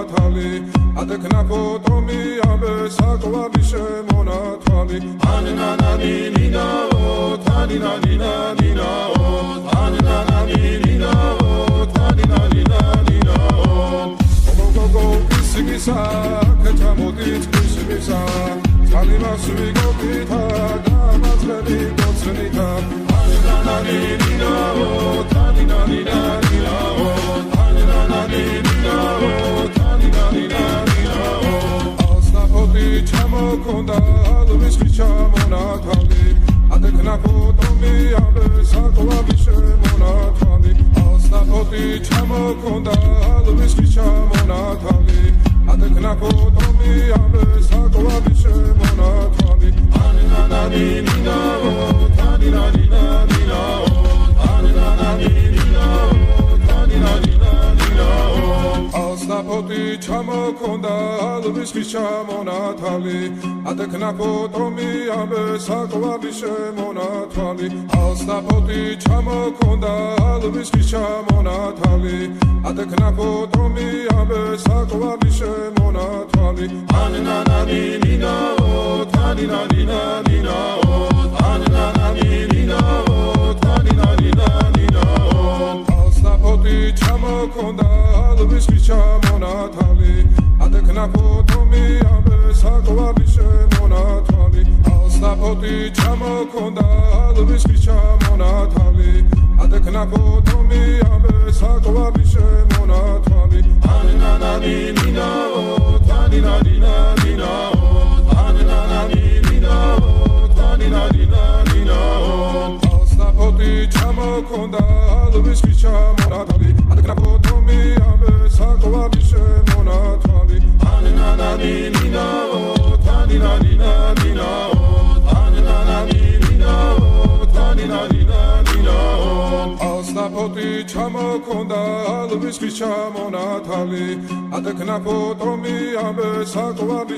მონათალი ადექნა ფოტომი ამბე საკვარი შემონათვალი ანანანი ნინაო თანინანი ნინაო ანანანი ნინაო თანინანი ნინაო გოგო ისგისა ქეთამოდით ისგისა ძალიმასვი გოგითა დამაწყები გოცნითა ანანანი ნინაო თანინანი ნინაო ანანანი ნინაო თანინანი ნინაო ასნაფოდი ჩამოქონდა ალვის ჩამონათალი ადექნა ფოტომი ამბე საკვარი შემონათვალი ასნაფოდი ჩამოქონდა ალვის ჩამონათალი ადექნა ფოტომი ამბე საკვარი შემონათვალი ანანანი ნინაო თანინანი ნინაო ანანანი ნინაო თანინანი ნინაო ასნაფოდი ჩამოქონდა ალვის ჩამონათალი ადექნა ფოტომი ამბე საკვარი შემონათვალი ასნაფოდი ჩამოქონდა ალვის ჩამონათალი ადექნა ფოტომი ამბე საკვარი შემონათვალი ანანანი ნინაო თანინანი ნინაო ანანანი ნინაო თანინანი ნინაო ასნაფოდი ჩამოქონდა ალვის ჩამონათალი ადექნა ფოტომი ამბე საკვარი შემონათვალი ასნაფოდი ჩამოქონდა ალვის ჩამონათალი ადექნა ფოტომი ამბე საკვარი შემონათვალი ანანანი ნინაო თანინანი ნინაო ანანანი ნინაო თანინანი ნინაო ასნაფოდი ჩამოქონდა ალვის ჩამონათალი ადექნა ფოტომი ამბე საკვარი შემონათვალი ანანანი ნინაო თანინანი ნინაო ანანანი ნინაო თანინანი ნინაო ასნაფოდი ჩამოქონდა ალვის ჩამონათალი ადექნა ფოტომი ამბე საკვარი